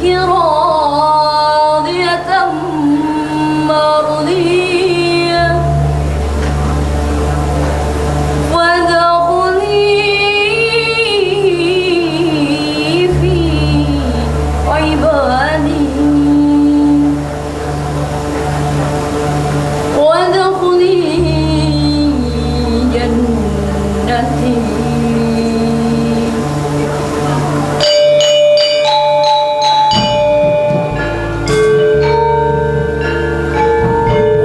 راضية مرضية وادخلي في عبادي وادخلي جنتي.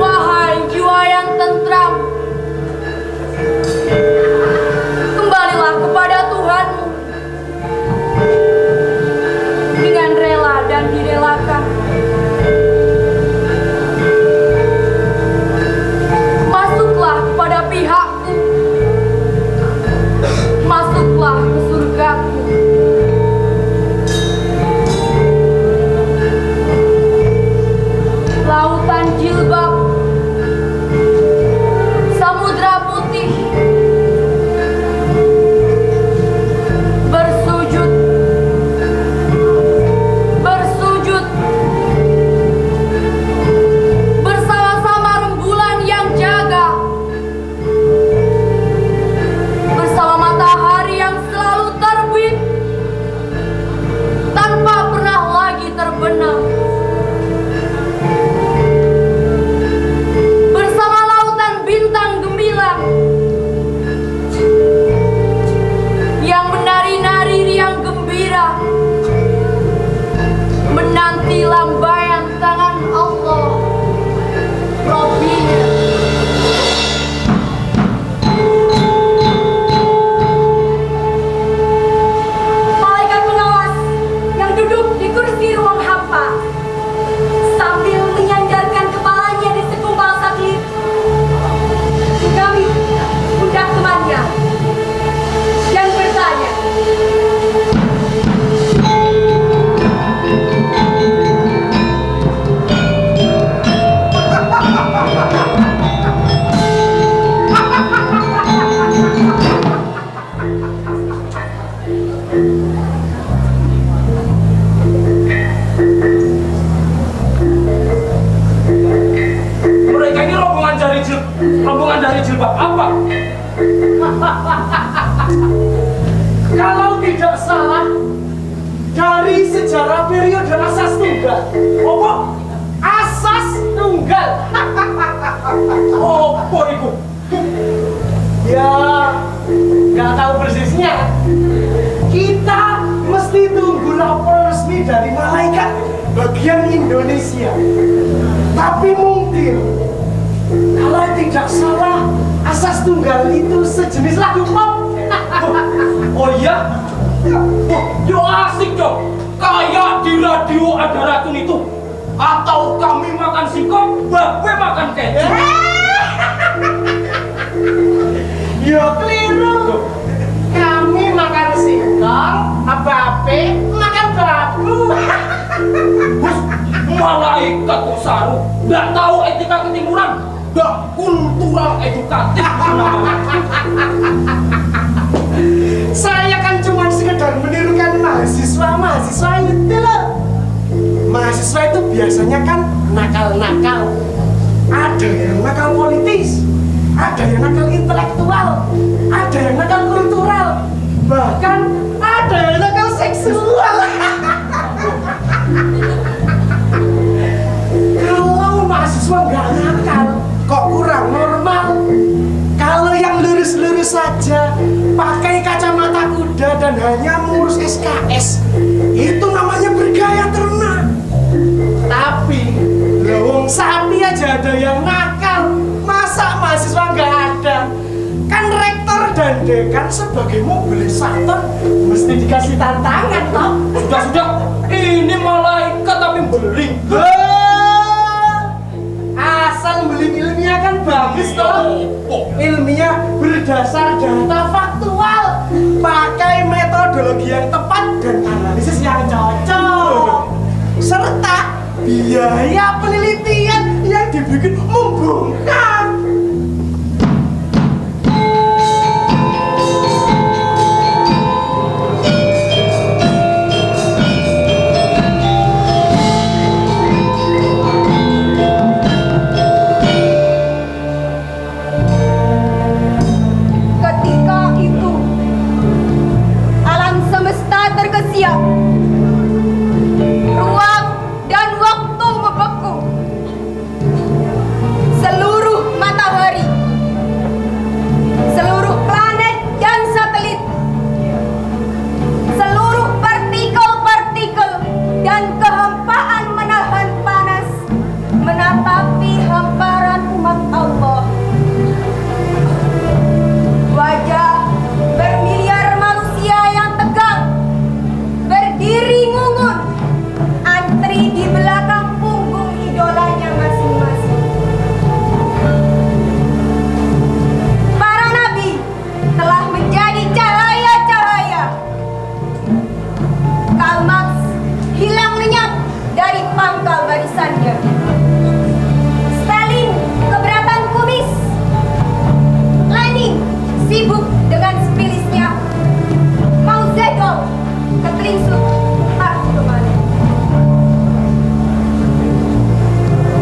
Wahai jiwa yang tentram, kembalilah kepada Tuhanmu dengan rela dan direlakan. Masuklah kepada pihakku, masuklah ke surgaku. Lautan jilbab, samudra putih, bersujud, bersujud, bersama-sama rembulan yang jaga, bersama matahari yang selalu terbit, tanpa pernah lagi terbenam. Bersama lautan bintang gemilang yang menari-nari riang gembira, menanti lambaian tangan Allah Robbinya. Malaikat pengawas yang duduk di kursi ruang hampa sambil menyandarkan kepalanya di segumpal satelit kami pundak temannya dan bertanya, Mereka ini rombongan dari jilbab apa? Kalau tidak salah, dari sejarah periode asas tunggal. Apa? Asas tunggal. Apa itu? Ya, nggak tahu persisnya. Kita mesti tunggu lapor resmi dari malaikat bagian Indonesia. Tapi mungkin kalau tidak salah, asas tunggal itu sejenis lagu pop. Oh iya? Wah, yo asik dong. Kayak di radio ada racun itu. Atau kami makan singkong, babe makan keju. Yo keliru. Kami makan singkong, abape makan babu. Bus, malaikat kok saru. Nggak tahu etika ketimuran. Nggak kultural edukatif namanya. Saya kan cuma sekedar menirukan mahasiswa itu loh. Mahasiswa itu biasanya kan nakal-nakal. Ada yang nakal politis, ada yang nakal intelektual, ada yang nakal kultural, bahkan ada yang nakal seksual. Kalau mahasiswa nggak nakal, kok kurang normal. Kalau yang lurus-lurus saja, pakai kacamata kuda dan hanya mengurus SKS, itu namanya bergaya ternak. Tapi, lowong sapi aja ada yang nakal, masa mahasiswa nggak ada? Kan rektor dan dekan sebagai mobilisator mesti dikasih tantangan, toh? Sudah, ini malaikat tapi beling. Asal beli ilmiah kan bagus toh. Ilmiah berdasar data faktual, pakai metodologi yang tepat dan analisis yang cocok, serta biaya penelitian yang dibikin membongkar. dan kehampaan menahan panas menatapi hamparan umat Allah. Wajah bermiliar manusia yang tegang berdiri ngungun, antri di belakang punggung idolanya masing-masing. Para nabi telah menjadi cahaya-cahaya. Karl Marx hilang lenyap dari pangkal barisannya. Stalin keberatan kumis. Lenin sibuk dengan spilisnya. Mao Zedong ketelingsut entah kemana.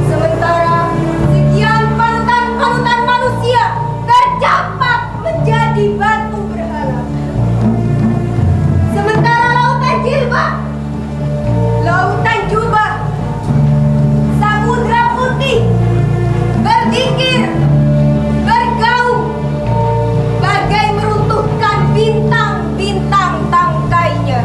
Sementara sekian panutan-panutan manusia tercapak menjadi batu berhala. Sementara lautan jilbab, lautan jubah, samudra putih berzikir, bergaung, bagai meruntuhkan bintang-bintang tangkainya.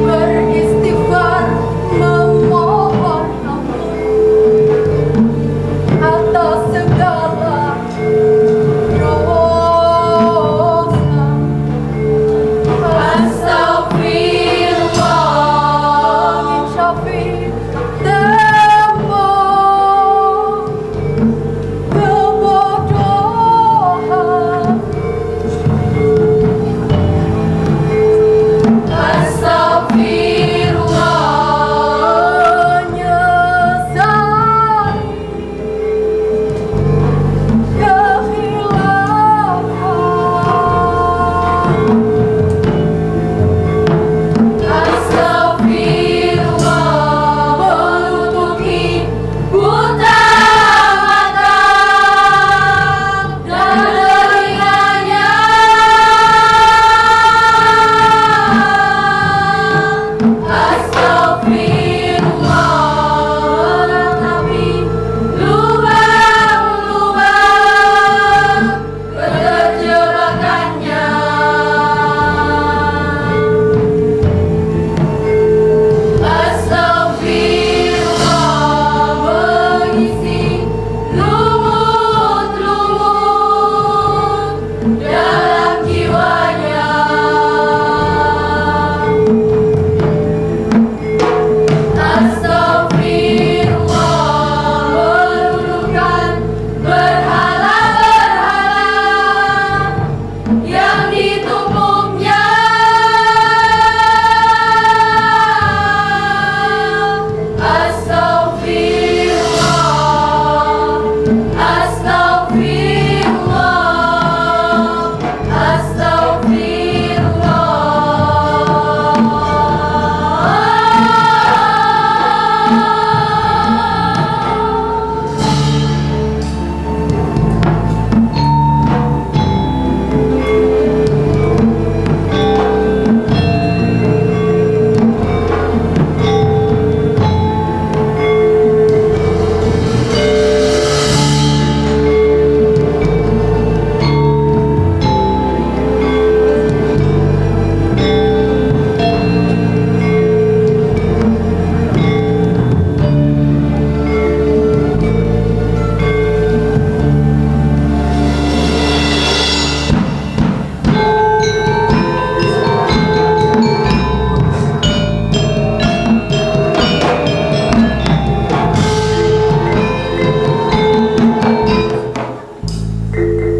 Beristighfar memohon ampun atas segala dosa. Astagfirullah min syafir tembok kebodohan. Astagfirullah menyesali kekhilafan. Astagfirullah menutupi buta mata dan telinganya. Astagfirullah tapi lubang-lubang keterjebakkannya. Astagfirullah mengisi lumut-lumut dalam jiwanya. Astagfirullah meluluhkan berhala-berhala yang ditumpuknya. Astagfirullah, astagfirullah, astagfirullah.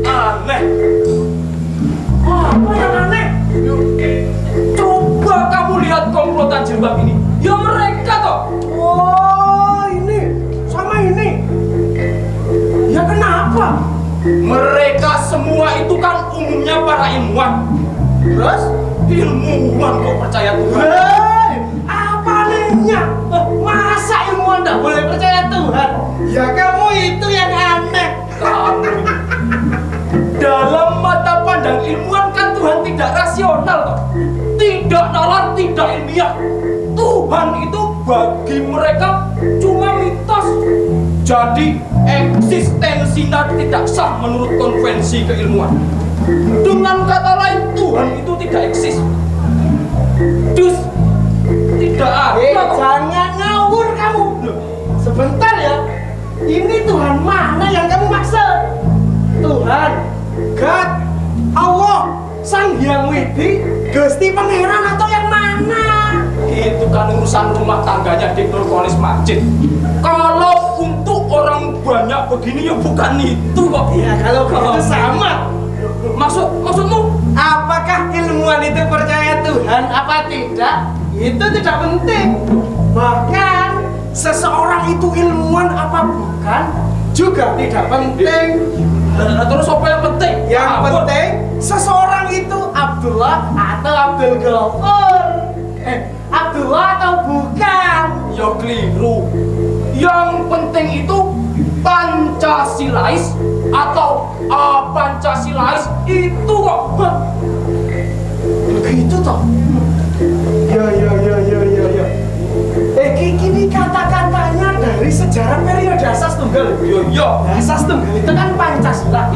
Aneh. Apa yang aneh? Coba kamu lihat komplotan jilbab ini. Ya mereka toh. Oh, ini sama ini. Ya kenapa? Mereka semua itu kan umum umumnya para ilmuwan. Terus? Ilmuwan kok percaya Tuhan? Hei, apa nih? Masa ilmuwan nggak boleh percaya Tuhan? Ya kamu itu yang aneh. Kamu dalam mata pandang ilmuwan kan Tuhan tidak rasional toh. Tidak nalar, tidak ilmiah. Tuhan itu bagi mereka cuma mitos. Jadi eksistensinya tidak sah menurut konvensi keilmuan. Dengan kata lain, Tuhan itu tidak eksis. Dus tidak ada. Jangan ngawur kamu. Sebentar ya. Ini Tuhan mana yang kamu maksud? Tuhan, God, Allah, Sang Hyang Widi, Gusti Pangeran atau yang mana? Itu kan urusan rumah tangganya di Nurkolis Masjid. Kalau untuk orang banyak begini ya bukan itu kok. Ya kalau begitu sama. Maksudmu? Apakah ilmuwan itu percaya Tuhan apa tidak? Itu tidak penting. Bahkan seseorang itu ilmuwan apa bukan juga tidak penting. Terus apa yang penting? Yang penting seseorang itu Abdullah atau Abdul Ghafur. Abdullah atau bukan? Ya keliru. Yang penting itu Pancasilais atau Pancasilais itu kok. Begitu toh? Ya. Kini kata-katanya dari sejarah periode asas tunggal. Iya. Asas tunggal itu kan Pancasila.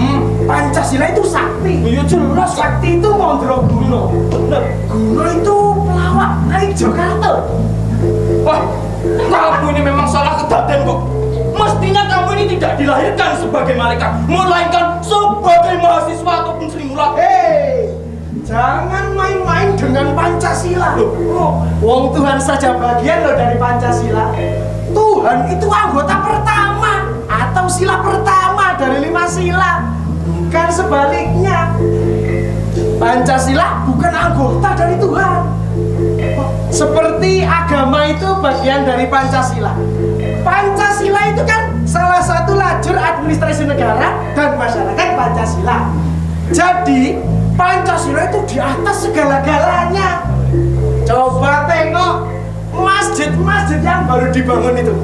Pancasila itu sakti. Iya jelas. Sakti itu Mondro Guno. Bener. Guno itu pelawak naik Jakarta. Wah, kamu ini memang salah kedaden kok. Mestinya kamu ini tidak dilahirkan sebagai malaikat, melainkan sebagai mahasiswa ataupun Sri Mulat. Jangan main-main dengan Pancasila. Wong Tuhan saja bagian loh dari Pancasila. Tuhan itu anggota pertama atau sila pertama dari 5 sila. Bukan sebaliknya. Pancasila bukan anggota dari Tuhan. Seperti agama itu bagian dari Pancasila. Pancasila itu kan salah satu lajur administrasi negara dan masyarakat Pancasila. Jadi Pancasila itu di atas segala-galanya. Coba tengok masjid-masjid yang baru dibangun itu.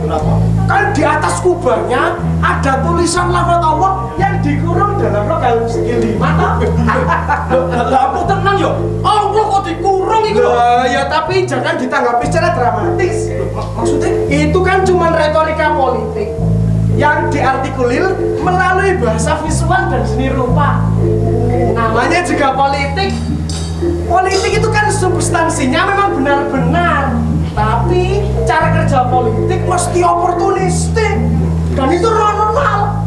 Kan di atas kubahnya ada tulisan lafaz Allah yang dikurung dalam logam segi 5. Aku tenang yo. Allah kok dikurung itu? Ya tapi jangan ditanggapi secara dramatis. Maksudnya itu kan cuma retorika politik yang diartikulir melalui bahasa visual dan seni rupa. Namanya juga politik. Politik itu kan substansinya memang benar-benar, tapi cara kerja politik mesti oportunistik dan itu normal.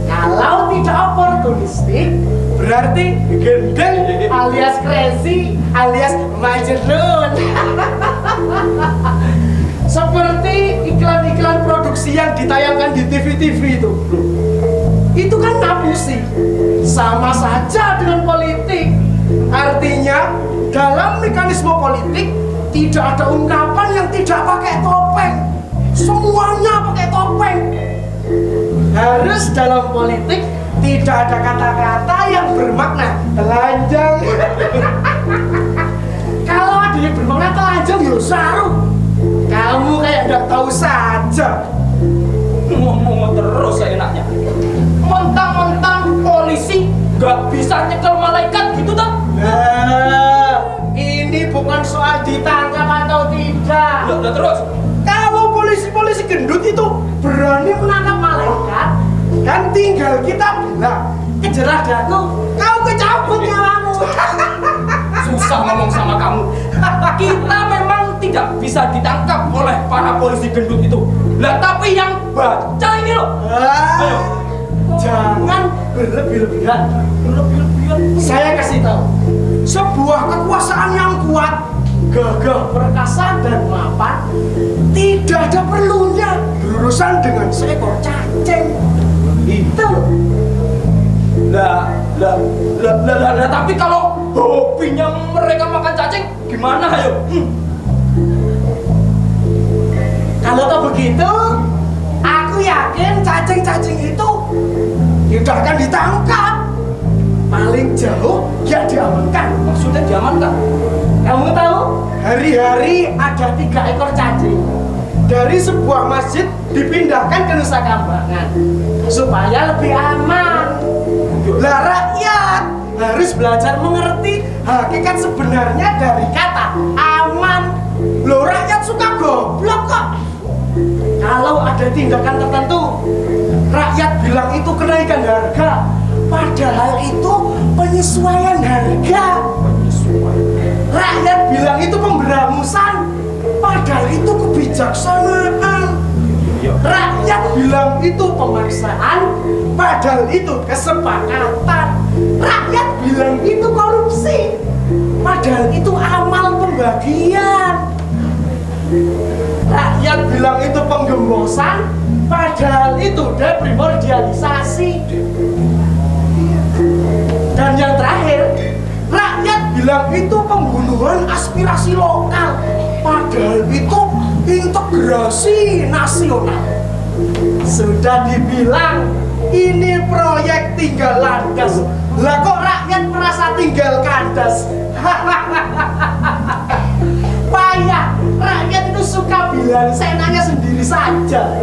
Kalau tidak oportunistik berarti gendeng alias crazy alias majnun. Seperti iklan-iklan produksi yang ditayangkan di TV-TV itu kan ngapusi. Sama saja dengan politik. Artinya dalam mekanisme politik tidak ada ungkapan yang tidak pakai topeng. Semuanya pakai topeng. Harus dalam politik tidak ada kata-kata yang bermakna telanjang. Kalau ada yang bermakna telanjang ya saru. Kamu kayak nggak tahu saja. Ngomong terus seenaknya. Mentang-mentang polisi gak bisa nyekel malaikat gitu tak? Nah, ini bukan soal ditangkap atau tidak. Udah terus. Kalau polisi-polisi gendut itu berani menangkap malaikat, kan tinggal kita bilang kejerah daku, kau kecabut nyawamu. Susah ngomong sama kamu. Kita memang tidak bisa ditangkap oleh para polisi gendut itu. Lah tapi yang baca ini loh. Ayo. Jangan berlebih-lebihan. Saya kasih tahu, sebuah kekuasaan yang kuat, gagah perkasa dan mapan tidak ada perlunya berurusan dengan seekor cacing. Itu. Lah, tapi kalau hobinya mereka makan cacing gimana ayo? Kalau tak begitu, aku yakin cacing-cacing itu tidak akan ditangkap. paling jauh ya diamankan. Maksudnya diamankan? Kamu tahu, hari-hari ada 3 ekor cacing dari sebuah masjid dipindahkan ke Nusa Kambangan supaya lebih aman. Lah rakyat harus belajar mengerti hakikat sebenarnya dari kata aman. Loh, rakyat suka goblok kok. Kalau ada tindakan tertentu, rakyat bilang itu kenaikan harga, padahal itu penyesuaian harga. Rakyat bilang itu pemberamusan, padahal itu kebijaksanaan. Rakyat bilang itu pemaksaan, padahal itu kesepakatan. Rakyat bilang itu korupsi, padahal itu amal pembagian. Rakyat bilang itu penggembosan, padahal itu deprimordialisasi. Dan yang terakhir, rakyat bilang itu pembunuhan aspirasi lokal, padahal itu integrasi nasional. Sudah dibilang ini proyek tinggal landas, lah kok rakyat merasa tinggal kandas? Payah, rakyat itu suka bilang senangnya sendiri saja.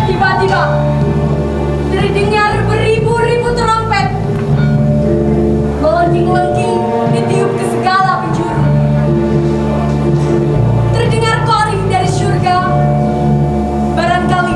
Tiba-tiba terdengar beribu-ribu trompet melengking-lengking ditiup ke segala penjuru. Terdengar koring dari surga, barangkali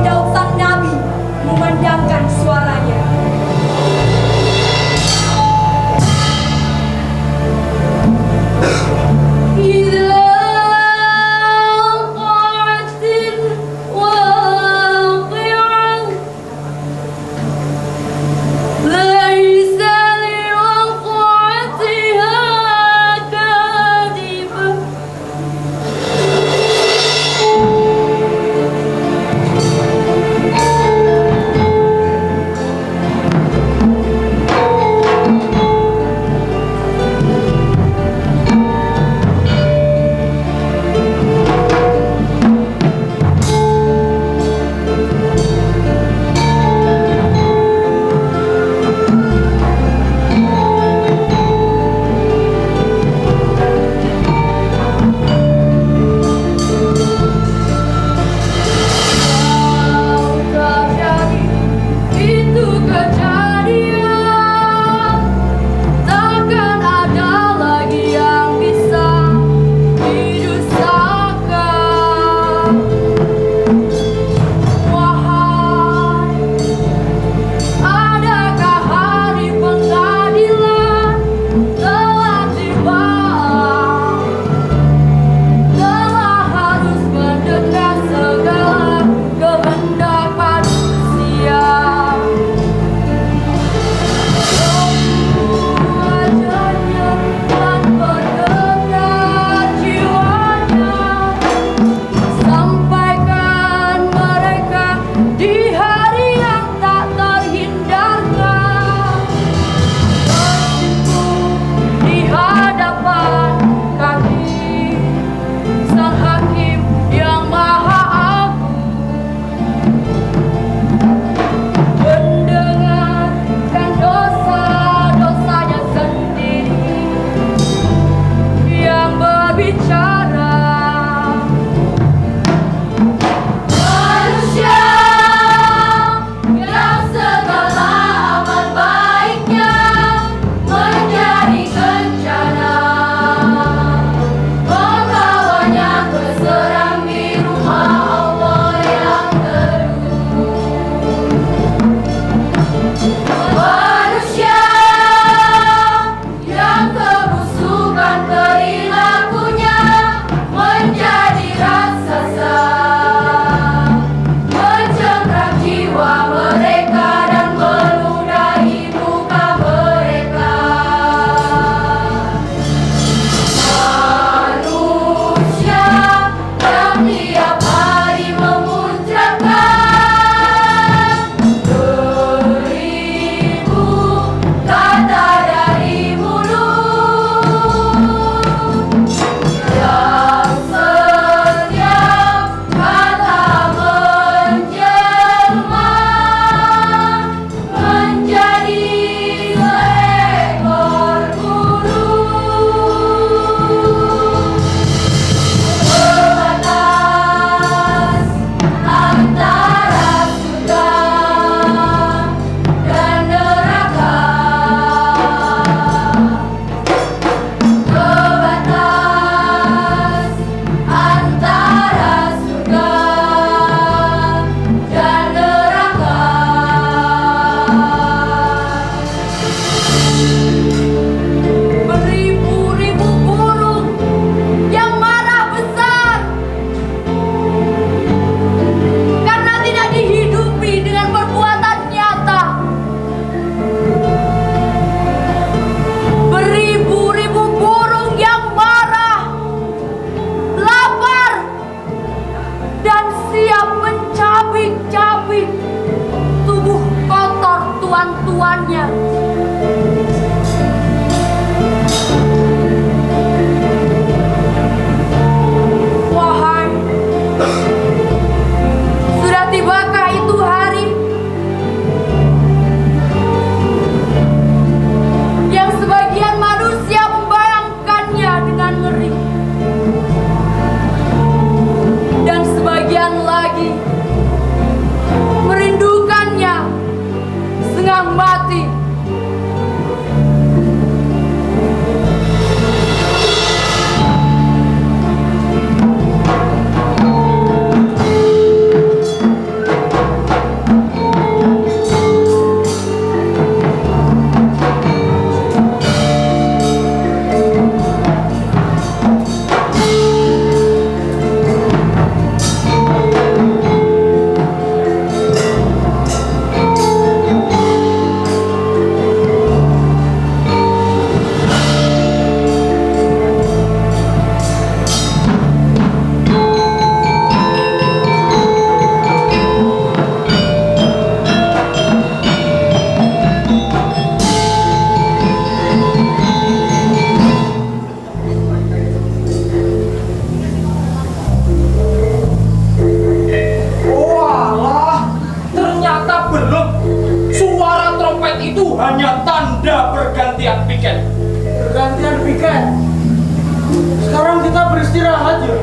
Sekarang kita beristirahat ya.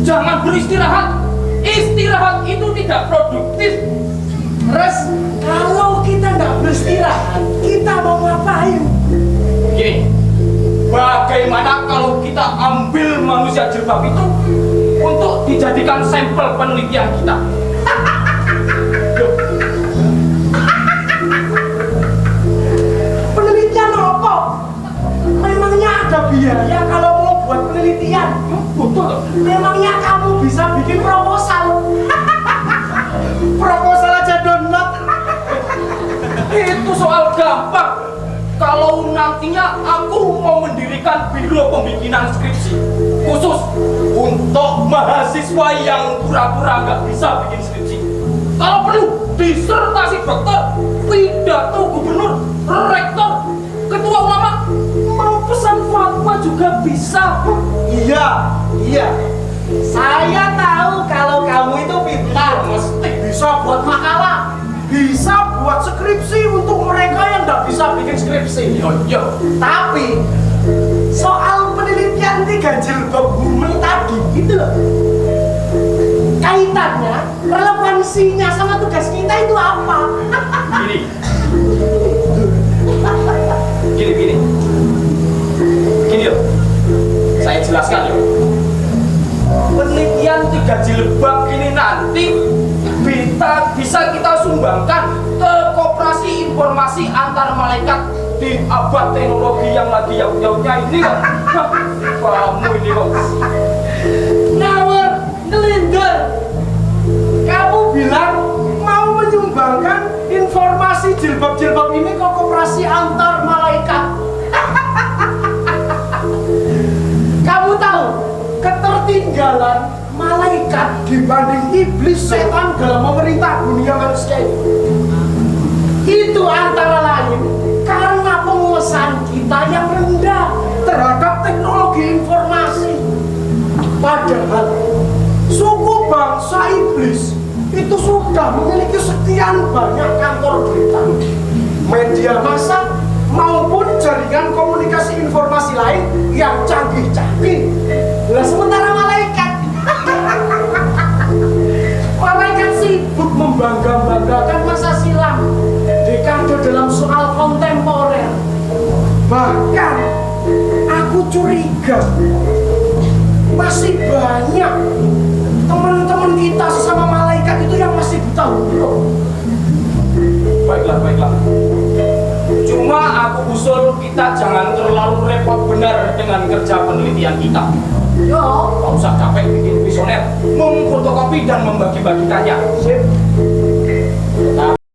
Jangan beristirahat. Istirahat itu tidak produktif. Res, kalau kita nggak beristirahat, kita mau ngapain? Gini, bagaimana kalau kita ambil manusia jilbab itu untuk dijadikan sampel penelitian kita? Penelitian apa? Memangnya ada biaya kalau mau buat penelitian? Betul. Memangnya kamu bisa bikin proposal? Proposal aja download. Itu soal gampang. Kalau nantinya aku mau mendirikan biro pembikinan skripsi khusus untuk mahasiswa yang pura-pura nggak bisa bikin skripsi. Kalau perlu disertasi dokter, pidato gubernur, rektor, ketua ulama, mau pesan fatwa juga bisa. Iya. Saya tahu kalau kamu itu pintar, mesti bisa buat makalah, bisa buat skripsi untuk mereka yang nggak bisa bikin skripsi. Yo. Tapi soal penelitian 3 jilbab woman tadi gitu loh, kaitannya, relevansinya sama tugas kita itu apa? Gini loh. Saya jelaskan loh. Penelitian 3 jilbab ini nanti bisa kita sumbangkan ke koperasi informasi antar malaikat di abad teknologi yang lagi jauh-jauhnya ini kok. Kamu ini kok. Ngawur, ngelindur. Kamu bilang mau menyumbangkan informasi jilbab-jilbab ini ke koperasi antar malaikat. Kamu tahu ketertinggalan malaikat dibanding iblis setan dalam memerintah dunia manusia itu antara lain karena penguasaan kita yang rendah terhadap teknologi informasi. Padahal suku bangsa iblis itu sudah memiliki sekian banyak kantor berita, media massa, maupun jaringan komunikasi informasi lain yang canggih-canggih. Nah, sementara malaikat sibuk membangga-banggakan masa silam, dekade dalam soal kontemporer. Bahkan aku curiga masih banyak teman-teman kita sesama malaikat itu yang masih buta huruf. Baiklah. Cuma aku usul kita jangan terlalu repot benar dengan kerja penelitian kita. Yo, Gak usah capek bikin visioner, memfotokopi dan membagi-bagikannya. sip.